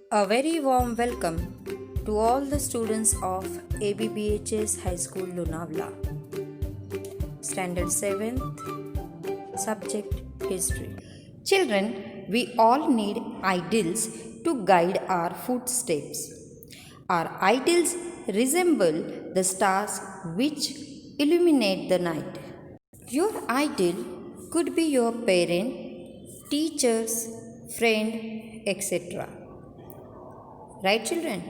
A very warm welcome to all the students of ABBHS High School Lonavala, Standard 7th, Subject History. Children, we all need ideals to guide our footsteps. Our ideals resemble the stars which illuminate the night. Your ideal could be your parent, teachers, friend, etc. Right, children?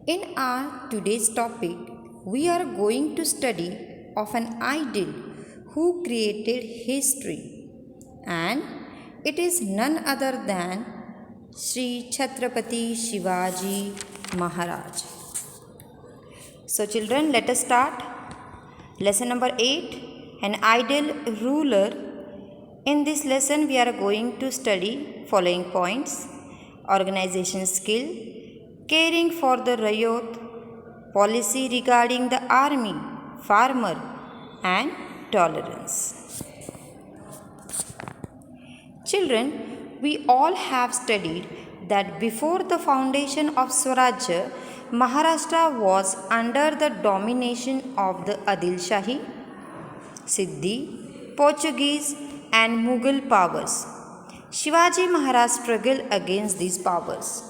In our today's topic, we are going to study of an ideal who created history, and it is none other than Sri Chhatrapati Shivaji Maharaj. So, children, let us start. Lesson number 8, an ideal ruler. In this lesson, we are going to study following points: organization skill, caring for the Rayot, policy regarding the army, farmer, and tolerance. Children, we all have studied that before the foundation of Swarajya, Maharashtra was under the domination of the Adil Shahi, Siddhi, Portuguese, and Mughal powers. Shivaji Maharaj struggled against these powers.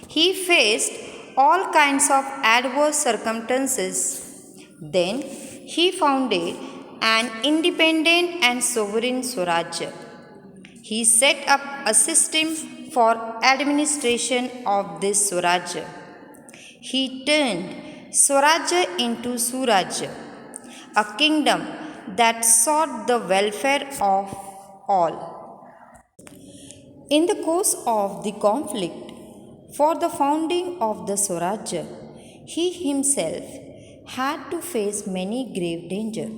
He faced all kinds of adverse circumstances. Then he founded an independent and sovereign Swarajya. He set up a system for administration of this Swarajya. He turned Swarajya into Surajya, a kingdom that sought the welfare of all. In the course of the conflict for the founding of the Swarajya, he himself had to face many grave dangers.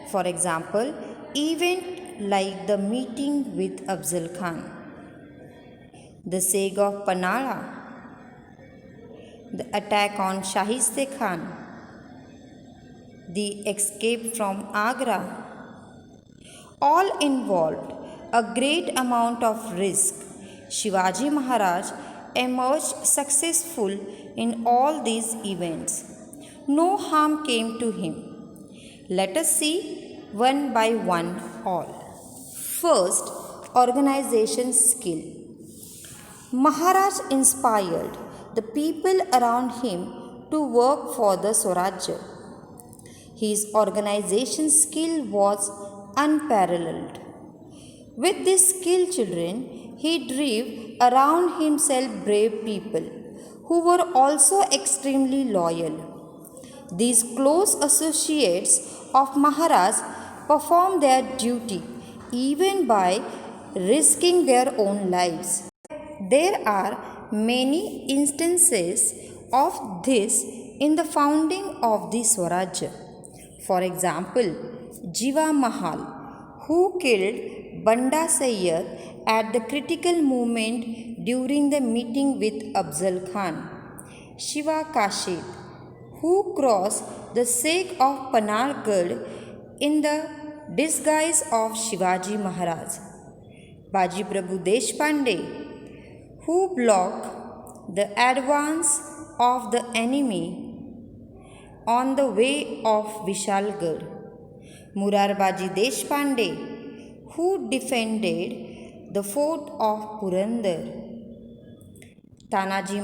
For example, events like the meeting with Afzal Khan, the siege of Panala, the attack on Shahiste Khan, the escape from Agra, all involved a great amount of risk. Shivaji Maharaj emerged successful in all these events. No harm came to him. Let us see one by one all. First, organization skill. Maharaj inspired the people around him to work for the Swarajya. His organization skill was unparalleled. With this skill, children, he drew around himself brave people who were also extremely loyal. These close associates of Maharaj performed their duty even by risking their own lives. There are many instances of this in the founding of the Swarajya. For example, Jiva Mahal, who killed Banda Sayyid at the critical moment during the meeting with Afzal Khan. Shiva Kashid, who crossed the Siege of Panargarh in the disguise of Shivaji Maharaj. Baji Prabhu Deshpande, who blocked the advance of the enemy on the way of Vishalgarh. Murarbaji Deshpande, who defended the fort of Purandar. Tanaji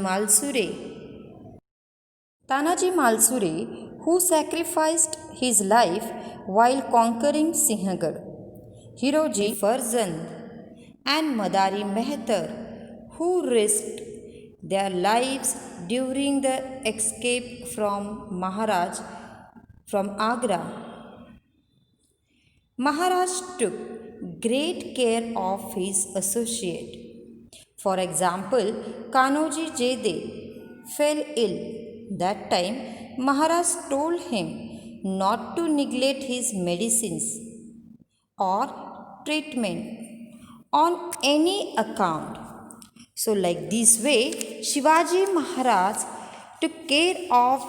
Malsure, who sacrificed his life while conquering Sinhgarh. Hiroji Farzand and Madari Mehtar, who risked their lives during the escape from Maharaj from Agra. Maharaj took great care of his associate. For example, Kanoji Jede fell ill. That time, Maharaj told him not to neglect his medicines or treatment on any account. So, like this way, Shivaji Maharaj took care of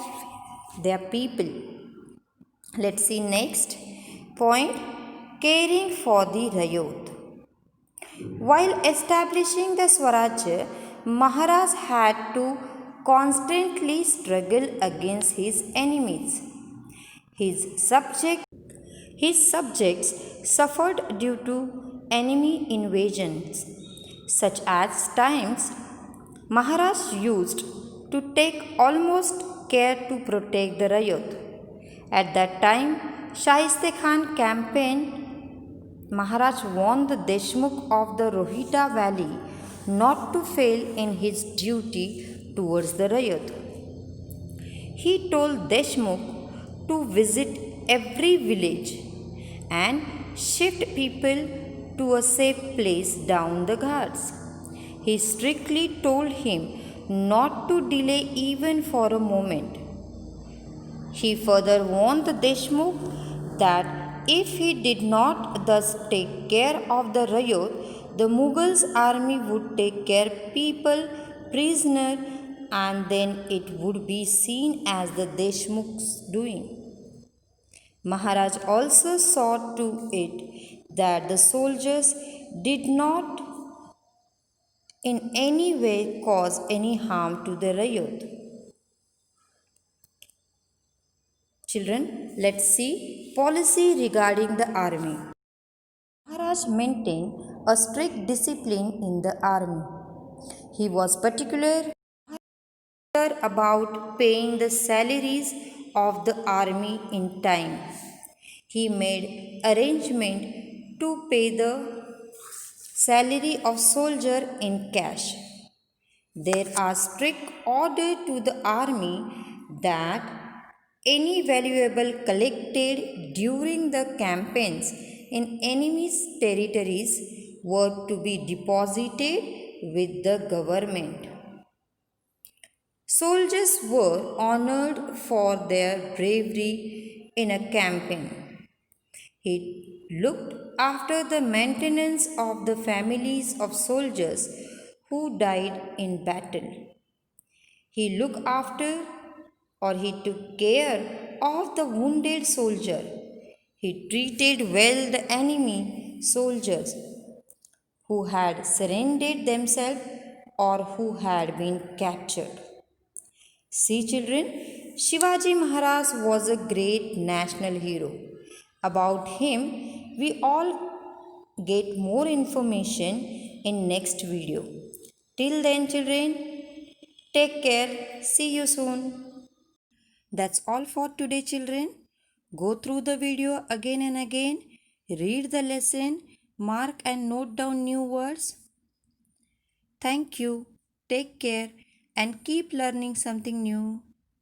their people. Let's see next point, caring for the Rayot. While establishing the Swarajya, Maharaj had to constantly struggle against his enemies. His subject His subjects suffered due to enemy invasions, such as times Maharaj used to take almost care to protect the Rayot. At that time, Shaiste Khan campaigned. Maharaj warned the Deshmukh of the Rohita valley not to fail in his duty towards the Rayot. He told Deshmukh to visit every village and shift people to a safe place down the ghats. He strictly told him not to delay even for a moment. He further warned the Deshmukh that if he did not thus take care of the Rayot, the Mughals' army would take care people prisoner and then it would be seen as the Deshmukh's doing. Maharaj also saw to it that the soldiers did not in any way cause any harm to the Rayot. Children, let's see policy regarding the army. Maharaj maintained a strict discipline in the army. He was particular about paying the salaries of the army in time. He made arrangement to pay the salary of soldier in cash. There are strict orders to the army that any valuable collected during the campaigns in enemy's territories were to be deposited with the government. Soldiers were honored for their bravery in a campaign. He looked after the maintenance of the families of soldiers who died in battle. He looked after or he took care of the wounded soldier. He treated well the enemy soldiers who had surrendered themselves or who had been captured. See, children, Shivaji Maharaj was a great national hero. About him, we all get more information in next video. Till then, children, take care. See you soon. That's all for today, children. Go through the video again and again. Read the lesson, mark and note down new words. Thank you. Take care and keep learning something new.